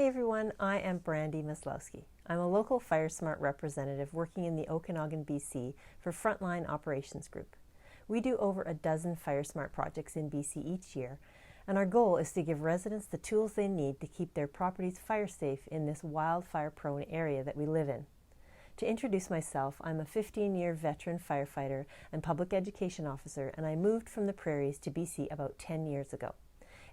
everyone, I am Brandy Maslowski. I'm a local FireSmart representative working in the Okanagan, BC for Frontline Operations Group. We do over a dozen FireSmart projects in BC each year, and our goal is to give residents the tools they need to keep their properties fire safe in this wildfire-prone area that we live in. To introduce myself, I'm a 15-year veteran firefighter and public education officer, and I moved from the prairies to BC about 10 years ago.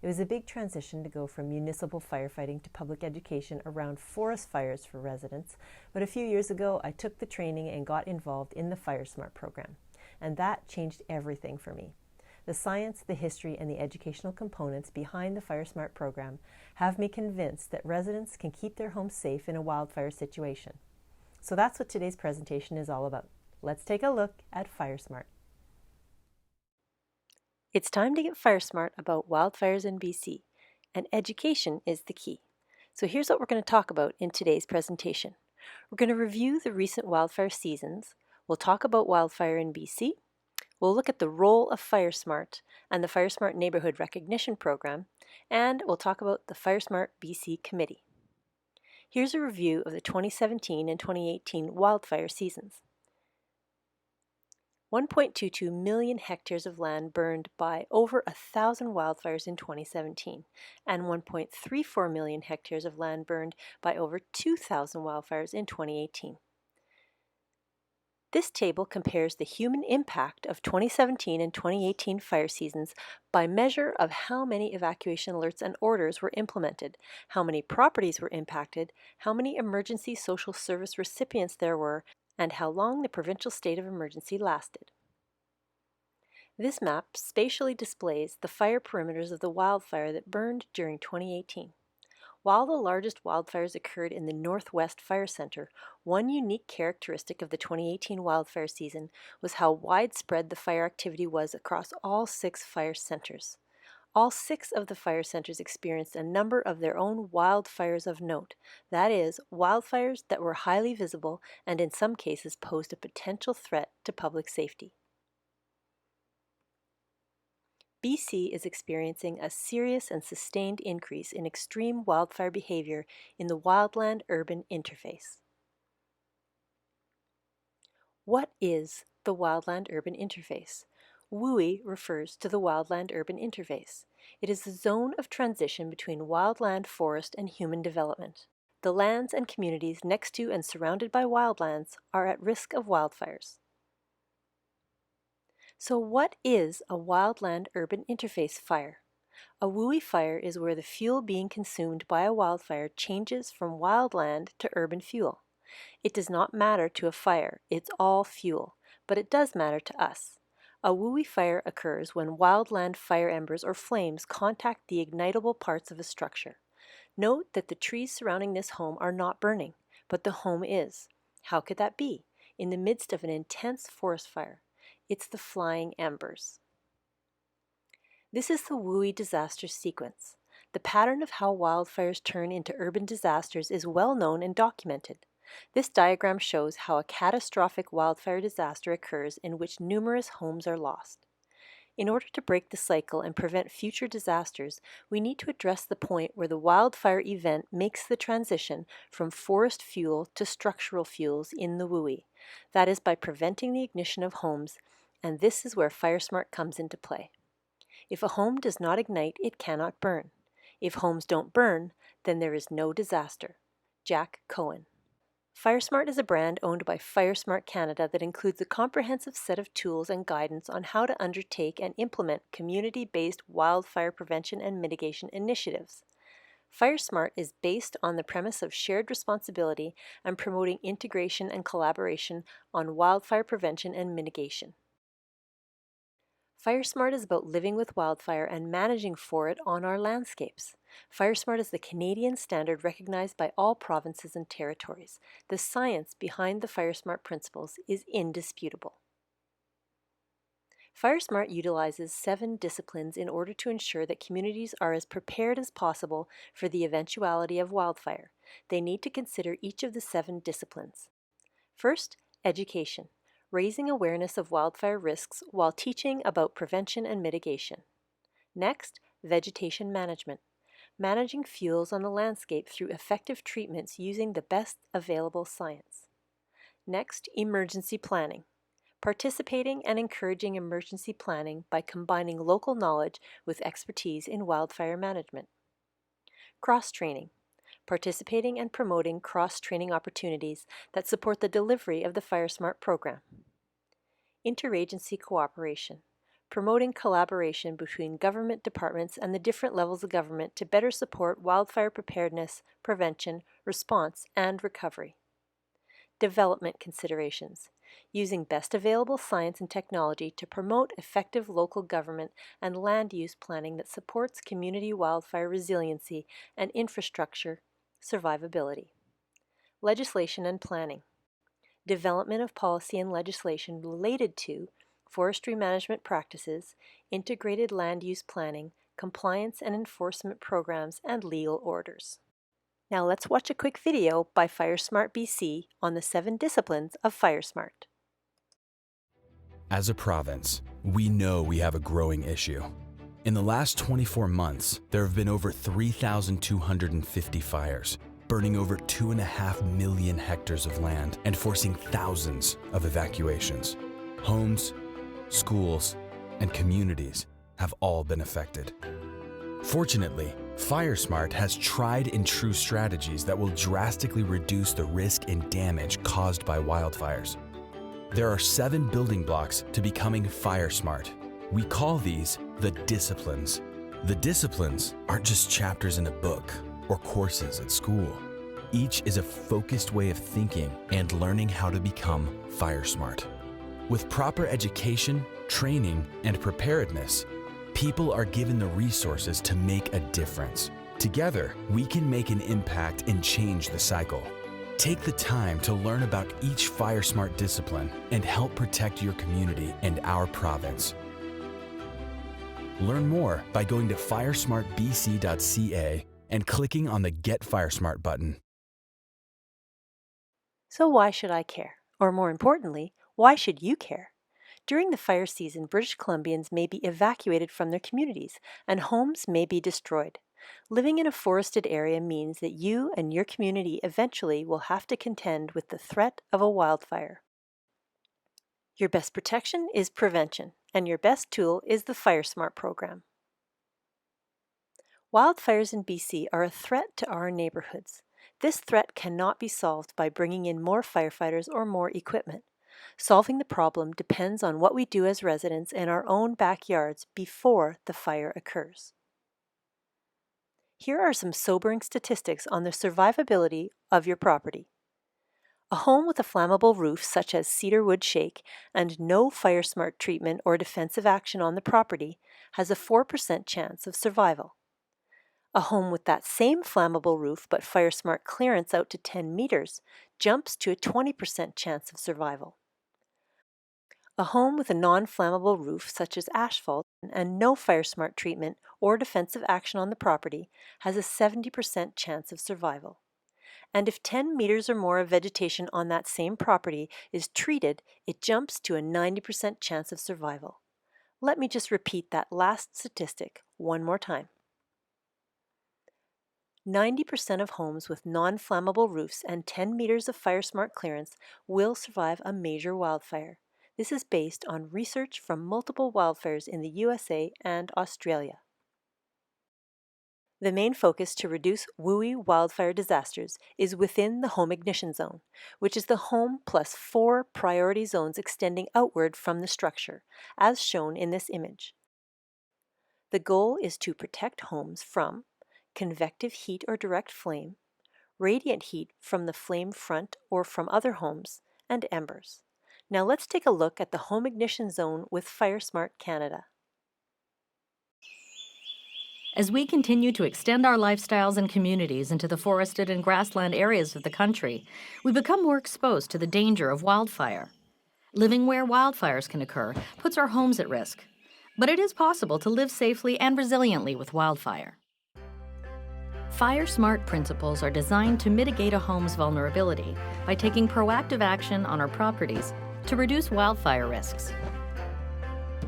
It was a big transition to go from municipal firefighting to public education around forest fires for residents, but a few years ago I took the training and got involved in the FireSmart program, and that changed everything for me. The science, the history, and the educational components behind the FireSmart program have me convinced that residents can keep their homes safe in a wildfire situation. So that's what today's presentation is all about. Let's take a look at FireSmart. It's time to get FireSmart about wildfires in BC, and education is the key. So here's what we're going to talk about in today's presentation. We're going to review the recent wildfire seasons, we'll talk about wildfire in BC, we'll look at the role of FireSmart and the FireSmart Neighborhood Recognition Program, and we'll talk about the FireSmart BC Committee. Here's a review of the 2017 and 2018 wildfire seasons. 1.22 million hectares of land burned by over 1,000 wildfires in 2017, and 1.34 million hectares of land burned by over 2,000 wildfires in 2018. This table compares the human impact of 2017 and 2018 fire seasons by measure of how many evacuation alerts and orders were implemented, how many properties were impacted, how many emergency social service recipients there were, and how long the provincial state of emergency lasted. This map spatially displays the fire perimeters of the wildfire that burned during 2018. While the largest wildfires occurred in the Northwest Fire Centre, one unique characteristic of the 2018 wildfire season was how widespread the fire activity was across all 6 fire centres. All 6 of the fire centres experienced a number of their own wildfires of note, that is, wildfires that were highly visible and in some cases posed a potential threat to public safety. BC is experiencing a serious and sustained increase in extreme wildfire behavior in the wildland-urban interface. What is the wildland-urban interface? WUI refers to the wildland-urban interface. It is the zone of transition between wildland, forest, and human development. The lands and communities next to and surrounded by wildlands are at risk of wildfires. So what is a wildland-urban interface fire? A WUI fire is where the fuel being consumed by a wildfire changes from wildland to urban fuel. It does not matter to a fire, it's all fuel, but it does matter to us. A WUI fire occurs when wildland fire embers or flames contact the ignitable parts of a structure. Note that the trees surrounding this home are not burning, but the home is. How could that be? In the midst of an intense forest fire. It's the flying embers. This is the WUI disaster sequence. The pattern of how wildfires turn into urban disasters is well known and documented. This diagram shows how a catastrophic wildfire disaster occurs in which numerous homes are lost. In order to break the cycle and prevent future disasters, we need to address the point where the wildfire event makes the transition from forest fuel to structural fuels in the WUI. That is by preventing the ignition of homes, and this is where FireSmart comes into play. If a home does not ignite, it cannot burn. If homes don't burn, then there is no disaster. Jack Cohen. FireSmart is a brand owned by FireSmart Canada that includes a comprehensive set of tools and guidance on how to undertake and implement community-based wildfire prevention and mitigation initiatives. FireSmart is based on the premise of shared responsibility and promoting integration and collaboration on wildfire prevention and mitigation. FireSmart is about living with wildfire and managing for it on our landscapes. FireSmart is the Canadian standard recognized by all provinces and territories. The science behind the FireSmart principles is indisputable. FireSmart utilizes 7 disciplines in order to ensure that communities are as prepared as possible for the eventuality of wildfire. They need to consider each of the 7 disciplines. First, education. Raising awareness of wildfire risks while teaching about prevention and mitigation. Next, vegetation management. managing fuels on the landscape through effective treatments using the best available science. Next, emergency planning. Participating and encouraging emergency planning by combining local knowledge with expertise in wildfire management. Cross-training. Participating and promoting cross-training opportunities that support the delivery of the FireSmart program. Interagency cooperation. Promoting collaboration between government departments and the different levels of government to better support wildfire preparedness, prevention, response, and recovery. Development considerations. Using best available science and technology to promote effective local government and land use planning that supports community wildfire resiliency and infrastructure survivability. Legislation and planning. Development of policy and legislation related to forestry management practices, integrated land use planning, compliance and enforcement programs, and legal orders. Now let's watch a quick video by FireSmart BC on the 7 disciplines of FireSmart. As a province, we know we have a growing issue. In the last 24 months, there have been over 3,250 fires, burning over 2.5 million hectares of land and forcing thousands of evacuations. Homes, schools, and communities have all been affected. Fortunately, FireSmart has tried and true strategies that will drastically reduce the risk and damage caused by wildfires. There are 7 building blocks to becoming FireSmart. We call these the disciplines. The disciplines aren't just chapters in a book or courses at school. Each is a focused way of thinking and learning how to become FireSmart. With proper education, training, and preparedness, people are given the resources to make a difference. Together, we can make an impact and change the cycle. Take the time to learn about each FireSmart discipline and help protect your community and our province. Learn more by going to firesmartbc.ca and clicking on the Get FireSmart button. So why should I care? Or more importantly, why should you care? During the fire season, British Columbians may be evacuated from their communities and homes may be destroyed. Living in a forested area means that you and your community eventually will have to contend with the threat of a wildfire. Your best protection is prevention, and your best tool is the FireSmart program. Wildfires in BC are a threat to our neighborhoods. This threat cannot be solved by bringing in more firefighters or more equipment. Solving the problem depends on what we do as residents in our own backyards before the fire occurs. Here are some sobering statistics on the survivability of your property. A home with a flammable roof such as cedar wood shake and no FireSmart treatment or defensive action on the property has a 4% chance of survival. A home with that same flammable roof but FireSmart clearance out to 10 meters jumps to a 20% chance of survival. A home with a non-flammable roof such as asphalt and no FireSmart treatment or defensive action on the property has a 70% chance of survival. And if 10 meters or more of vegetation on that same property is treated, it jumps to a 90% chance of survival. Let me just repeat that last statistic one more time. 90% of homes with non-flammable roofs and 10 meters of FireSmart clearance will survive a major wildfire. This is based on research from multiple wildfires in the USA and Australia. The main focus to reduce WUI wildfire disasters is within the home ignition zone, which is the home plus 4 priority zones extending outward from the structure, as shown in this image. The goal is to protect homes from convective heat or direct flame, radiant heat from the flame front or from other homes, and embers. Now let's take a look at the home ignition zone with FireSmart Canada. As we continue to extend our lifestyles and communities into the forested and grassland areas of the country, we become more exposed to the danger of wildfire. Living where wildfires can occur puts our homes at risk, but it is possible to live safely and resiliently with wildfire. FireSmart principles are designed to mitigate a home's vulnerability by taking proactive action on our properties to reduce wildfire risks.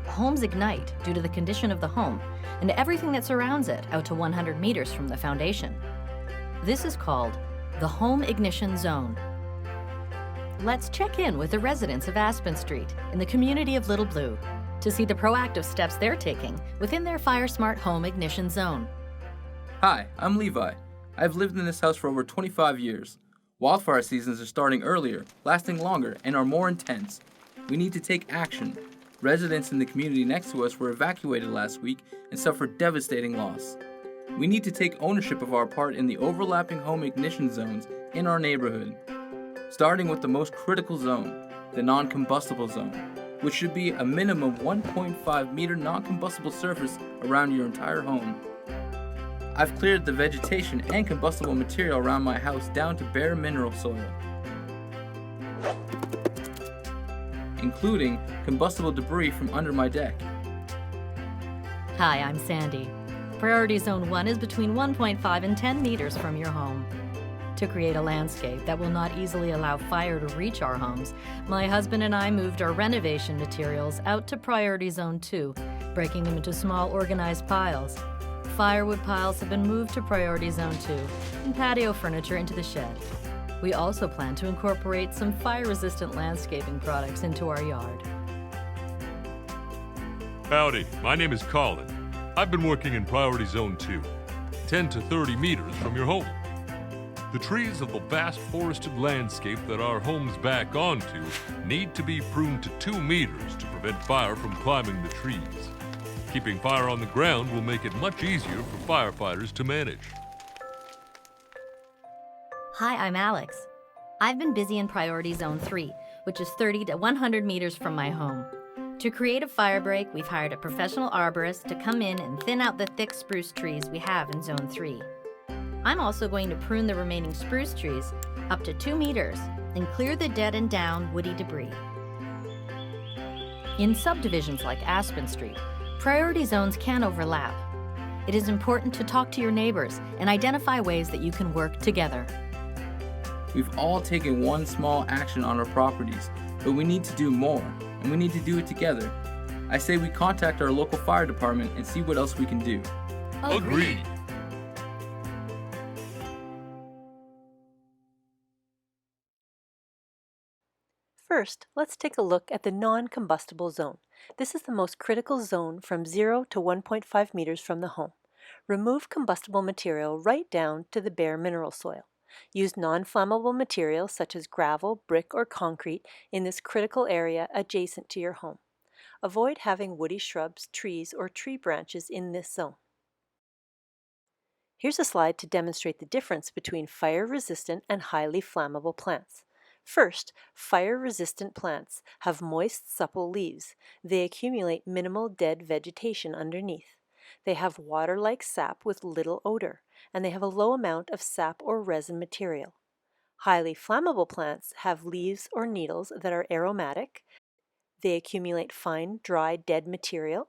Homes ignite due to the condition of the home and everything that surrounds it out to 100 meters from the foundation. This is called the Home Ignition Zone. Let's check in with the residents of Aspen Street in the community of Little Blue to see the proactive steps they're taking within their FireSmart Home Ignition Zone. Hi, I'm Levi. I've lived in this house for over 25 years. Wildfire seasons are starting earlier, lasting longer, and are more intense. We need to take action. Residents in the community next to us were evacuated last week and suffered devastating loss. We need to take ownership of our part in the overlapping home ignition zones in our neighborhood, starting with the most critical zone, the Noncombustible Zone, which should be a minimum 1.5 meter non-combustible surface around your entire home. I've cleared the vegetation and combustible material around my house down to bare mineral soil, including combustible debris from under my deck. Hi, I'm Sandy. Priority Zone 1 is between 1.5 and 10 meters from your home. To create a landscape that will not easily allow fire to reach our homes, my husband and I moved our renovation materials out to Priority Zone 2, breaking them into small organized piles. Firewood piles have been moved to Priority Zone 2 and patio furniture into the shed. We also plan to incorporate some fire-resistant landscaping products into our yard. Howdy, my name is Colin. I've been working in Priority Zone 2, 10 to 30 meters from your home. The trees of the vast forested landscape that our homes back onto need to be pruned to 2 meters to prevent fire from climbing the trees. Keeping fire on the ground will make it much easier for firefighters to manage. Hi, I'm Alex. I've been busy in Priority Zone 3, which is 30 to 100 meters from my home. To create a fire break, we've hired a professional arborist to come in and thin out the thick spruce trees we have in Zone 3. I'm also going to prune the remaining spruce trees up to 2 meters and clear the dead and down woody debris. In subdivisions like Aspen Street, priority zones can overlap. It is important to talk to your neighbors and identify ways that you can work together. We've all taken one small action on our properties, but we need to do more, and we need to do it together. I say we contact our local fire department and see what else we can do. Agreed. First, let's take a look at the non-combustible zone. This is the most critical zone from 0 to 1.5 meters from the home. Remove combustible material right down to the bare mineral soil. Use non-flammable material such as gravel, brick, or concrete in this critical area adjacent to your home. Avoid having woody shrubs, trees, or tree branches in this zone. Here's a slide to demonstrate the difference between fire-resistant and highly flammable plants. First, fire-resistant plants have moist, supple leaves. They accumulate minimal dead vegetation underneath. They have water-like sap with little odor, and they have a low amount of sap or resin material. Highly flammable plants have leaves or needles that are aromatic. They accumulate fine, dry, dead material,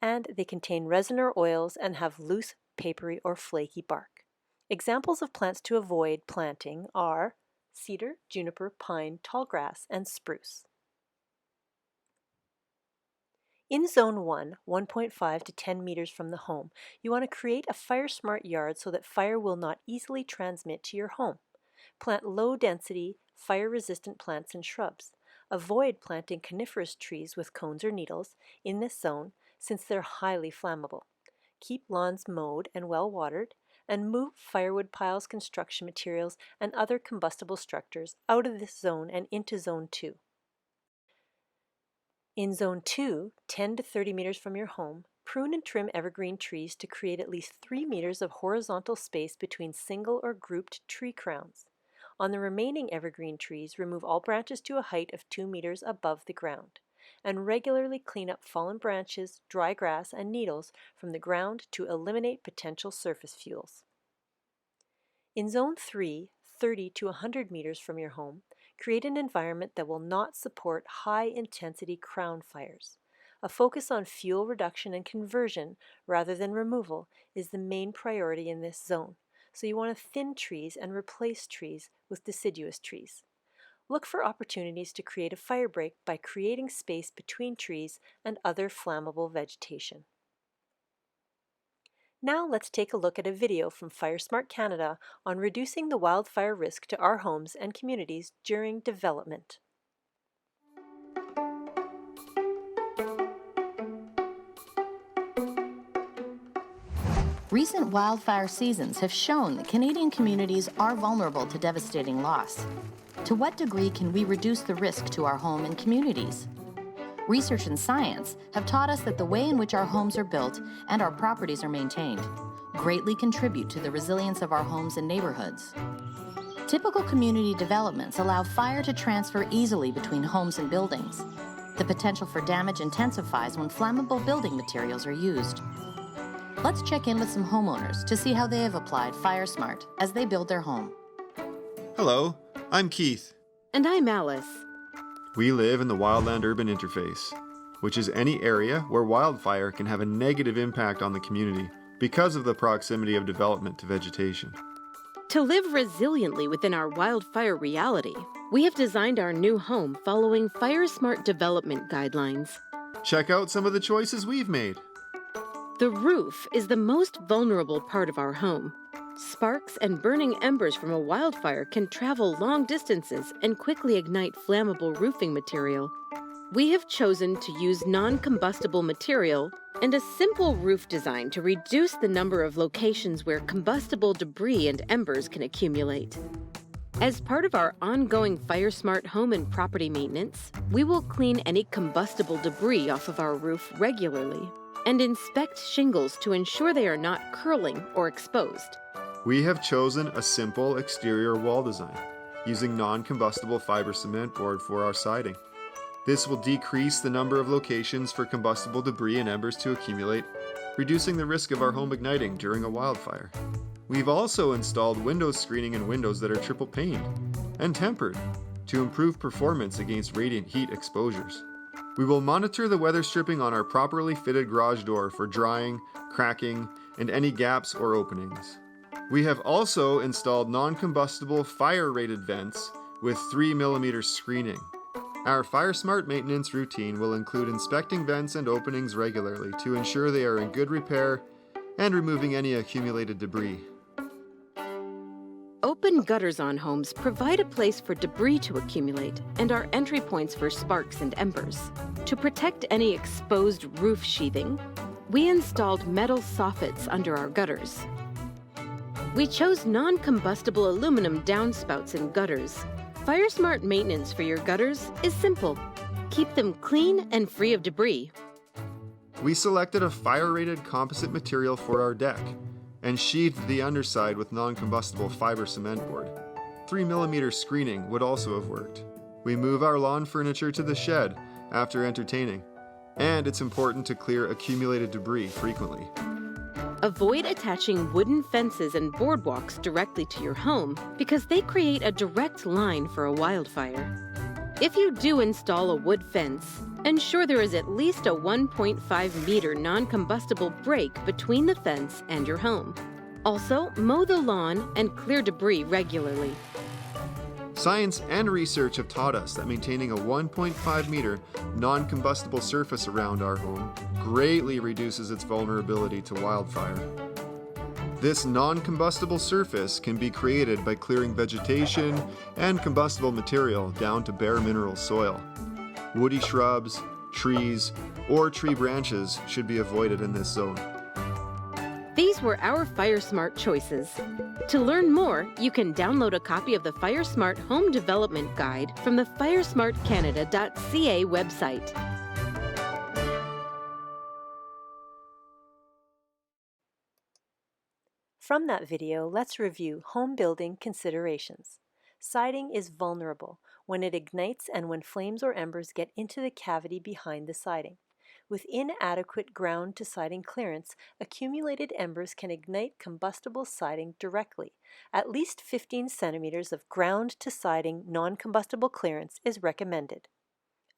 and they contain resin or oils and have loose, papery, or flaky bark. Examples of plants to avoid planting are cedar, juniper, pine, tallgrass, and spruce. In Zone 1, 1.5 to 10 meters from the home, you want to create a fire-smart yard so that fire will not easily transmit to your home. Plant low-density, fire-resistant plants and shrubs. Avoid planting coniferous trees with cones or needles in this zone since they're highly flammable. Keep lawns mowed and well-watered, and move firewood piles, construction materials, and other combustible structures out of this zone and into Zone 2. In Zone 2, 10 to 30 meters from your home, prune and trim evergreen trees to create at least 3 meters of horizontal space between single or grouped tree crowns. On the remaining evergreen trees, remove all branches to a height of 2 meters above the ground, and regularly clean up fallen branches, dry grass, and needles from the ground to eliminate potential surface fuels. In Zone 3, 30 to 100 meters from your home, create an environment that will not support high-intensity crown fires. A focus on fuel reduction and conversion rather than removal is the main priority in this zone, so you want to thin trees and replace trees with deciduous trees. Look for opportunities to create a fire break by creating space between trees and other flammable vegetation. Now let's take a look at a video from FireSmart Canada on reducing the wildfire risk to our homes and communities during development. Recent wildfire seasons have shown that Canadian communities are vulnerable to devastating loss. To what degree can we reduce the risk to our home and communities? Research and science have taught us that the way in which our homes are built and our properties are maintained greatly contribute to the resilience of our homes and neighborhoods. Typical community developments allow fire to transfer easily between homes and buildings. The potential for damage intensifies when flammable building materials are used. Let's check in with some homeowners to see how they have applied FireSmart as they build their home. Hello, I'm Keith. And I'm Alice. We live in the wildland-urban interface, which is any area where wildfire can have a negative impact on the community because of the proximity of development to vegetation. To live resiliently within our wildfire reality, we have designed our new home following FireSmart development guidelines. Check out some of the choices we've made. The roof is the most vulnerable part of our home. Sparks and burning embers from a wildfire can travel long distances and quickly ignite flammable roofing material. We have chosen to use non-combustible material and a simple roof design to reduce the number of locations where combustible debris and embers can accumulate. As part of our ongoing FireSmart home and property maintenance, we will clean any combustible debris off of our roof regularly and inspect shingles to ensure they are not curling or exposed. We have chosen a simple exterior wall design, using non-combustible fiber cement board for our siding. This will decrease the number of locations for combustible debris and embers to accumulate, reducing the risk of our home igniting during a wildfire. We've also installed window screening in windows that are triple paned and tempered to improve performance against radiant heat exposures. We will monitor the weather stripping on our properly fitted garage door for drying, cracking, and any gaps or openings. We have also installed non-combustible fire-rated vents with 3mm screening. Our FireSmart maintenance routine will include inspecting vents and openings regularly to ensure they are in good repair and removing any accumulated debris. Open gutters on homes provide a place for debris to accumulate and are entry points for sparks and embers. To protect any exposed roof sheathing, we installed metal soffits under our gutters. We chose non-combustible aluminum downspouts in gutters. FireSmart maintenance for your gutters is simple. Keep them clean and free of debris. We selected a fire-rated composite material for our deck and sheathed the underside with non-combustible fiber cement board. 3mm screening would also have worked. We move our lawn furniture to the shed after entertaining, and it's important to clear accumulated debris frequently. Avoid attaching wooden fences and boardwalks directly to your home because they create a direct line for a wildfire. If you do install a wood fence, ensure there is at least a 1.5-meter non-combustible break between the fence and your home. Also, mow the lawn and clear debris regularly. Science and research have taught us that maintaining a 1.5-meter non-combustible surface around our home greatly reduces its vulnerability to wildfire. This non-combustible surface can be created by clearing vegetation and combustible material down to bare mineral soil. Woody shrubs, trees, or tree branches should be avoided in this zone. These were our FireSmart choices. To learn more, you can download a copy of the FireSmart Home Development Guide from the FireSmartCanada.ca website. From that video, let's review home building considerations. Siding is vulnerable when it ignites and when flames or embers get into the cavity behind the siding. With inadequate ground to siding clearance, accumulated embers can ignite combustible siding directly. At least 15 centimeters of ground to siding non-combustible clearance is recommended.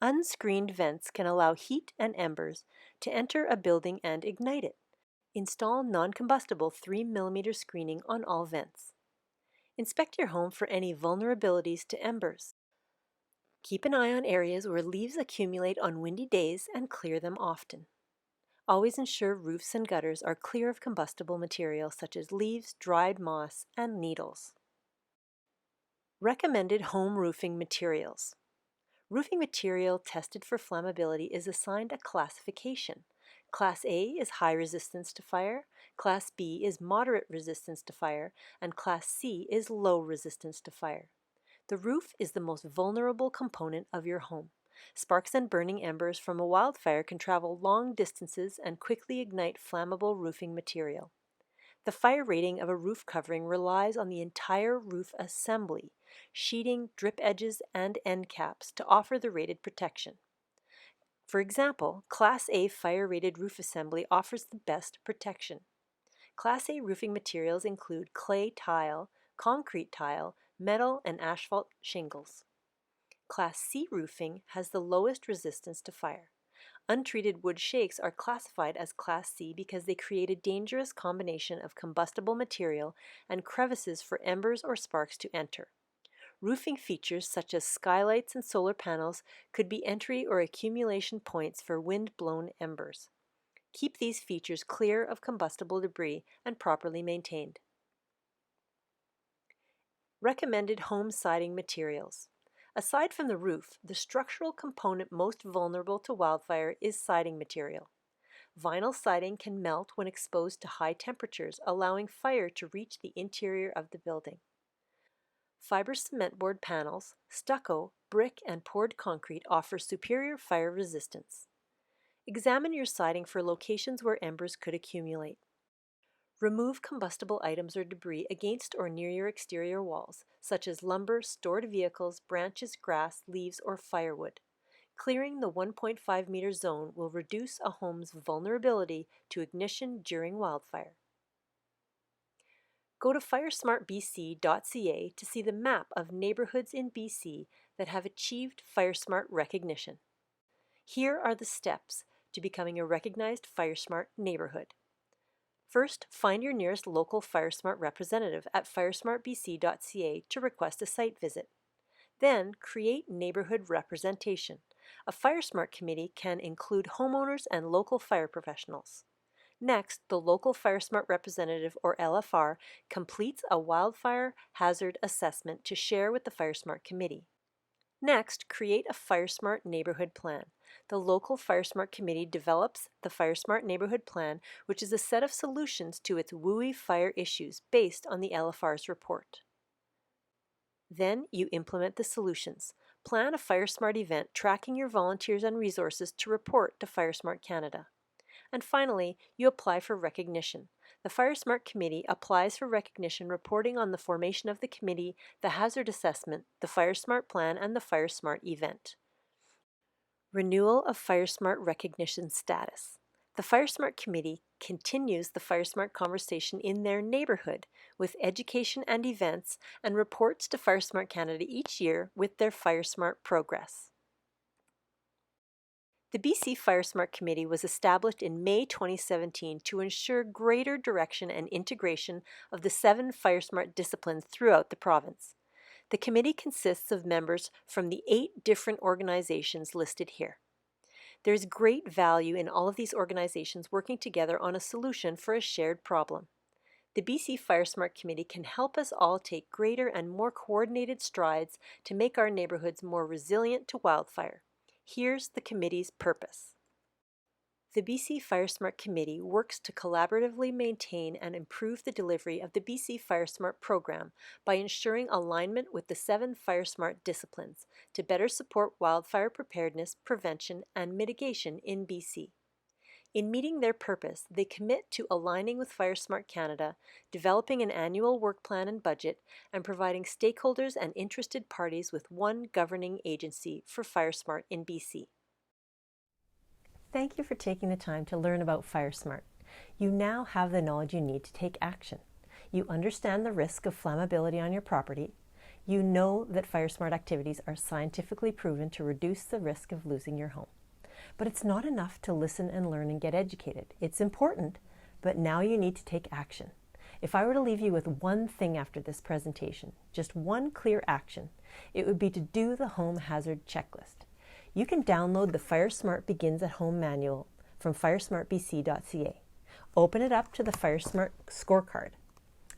Unscreened vents can allow heat and embers to enter a building and ignite it. Install non-combustible 3mm screening on all vents. Inspect your home for any vulnerabilities to embers. Keep an eye on areas where leaves accumulate on windy days and clear them often. Always ensure roofs and gutters are clear of combustible material such as leaves, dried moss, and needles. Recommended home roofing materials. Roofing material tested for flammability is assigned a classification. Class A is high resistance to fire, Class B is moderate resistance to fire, and Class C is low resistance to fire. The roof is the most vulnerable component of your home. Sparks and burning embers from a wildfire can travel long distances and quickly ignite flammable roofing material. The fire rating of a roof covering relies on the entire roof assembly, sheeting, drip edges, and end caps to offer the rated protection. For example, Class A fire-rated roof assembly offers the best protection. Class A roofing materials include clay tile, concrete tile, metal, and asphalt shingles. Class C roofing has the lowest resistance to fire. Untreated wood shakes are classified as Class C because they create a dangerous combination of combustible material and crevices for embers or sparks to enter. Roofing features such as skylights and solar panels could be entry or accumulation points for wind-blown embers. Keep these features clear of combustible debris and properly maintained. Recommended home siding materials. Aside from the roof, the structural component most vulnerable to wildfire is siding material. Vinyl siding can melt when exposed to high temperatures, allowing fire to reach the interior of the building. Fiber cement board panels, stucco, brick, and poured concrete offer superior fire resistance. Examine your siding for locations where embers could accumulate. Remove combustible items or debris against or near your exterior walls, such as lumber, stored vehicles, branches, grass, leaves, or firewood. Clearing the 1.5 meter zone will reduce a home's vulnerability to ignition during wildfire. Go to FireSmartBC.ca to see the map of neighborhoods in BC that have achieved FireSmart recognition. Here are the steps to becoming a recognized FireSmart neighborhood. First, find your nearest local FireSmart representative at FireSmartBC.ca to request a site visit. Then, create neighborhood representation. A FireSmart committee can include homeowners and local fire professionals. Next, the local FireSmart representative, or LFR, completes a wildfire hazard assessment to share with the FireSmart committee. Next, create a FireSmart neighborhood plan. The local FireSmart committee develops the FireSmart neighborhood plan, which is a set of solutions to its WUI fire issues based on the LFR's report. Then you implement the solutions. Plan a FireSmart event tracking your volunteers and resources to report to FireSmart Canada. And finally, you apply for recognition. The FireSmart Committee applies for recognition reporting on the formation of the committee, the hazard assessment, the FireSmart plan, and the FireSmart event. Renewal of FireSmart recognition status. The FireSmart Committee continues the FireSmart conversation in their neighborhood with education and events and reports to FireSmart Canada each year with their FireSmart progress. The BC FireSmart Committee was established in May 2017 to ensure greater direction and integration of the 7 FireSmart disciplines throughout the province. The committee consists of members from the 8 different organizations listed here. There is great value in all of these organizations working together on a solution for a shared problem. The BC FireSmart Committee can help us all take greater and more coordinated strides to make our neighborhoods more resilient to wildfire. Here's the committee's purpose. The BC FireSmart Committee works to collaboratively maintain and improve the delivery of the BC FireSmart program by ensuring alignment with the 7 FireSmart disciplines to better support wildfire preparedness, prevention, and mitigation in BC. In meeting their purpose, they commit to aligning with FireSmart Canada, developing an annual work plan and budget, and providing stakeholders and interested parties with one governing agency for FireSmart in BC. Thank you for taking the time to learn about FireSmart. You now have the knowledge you need to take action. You understand the risk of flammability on your property. You know that FireSmart activities are scientifically proven to reduce the risk of losing your home. But it's not enough to listen and learn and get educated. It's important, but now you need to take action. If I were to leave you with one thing after this presentation, just one clear action, it would be to do the home hazard checklist. You can download the FireSmart Begins at Home manual from firesmartbc.ca. Open it up to the FireSmart scorecard.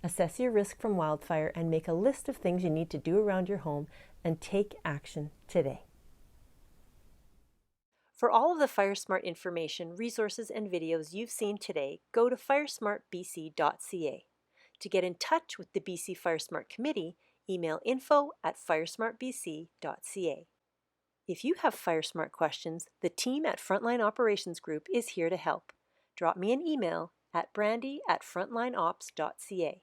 Assess your risk from wildfire and make a list of things you need to do around your home and take action today. For all of the FireSmart information, resources, and videos you've seen today, go to firesmartbc.ca. To get in touch with the BC FireSmart Committee, email info@firesmartbc.ca. If you have FireSmart questions, the team at Frontline Operations Group is here to help. Drop me an email at brandy@frontlineops.ca.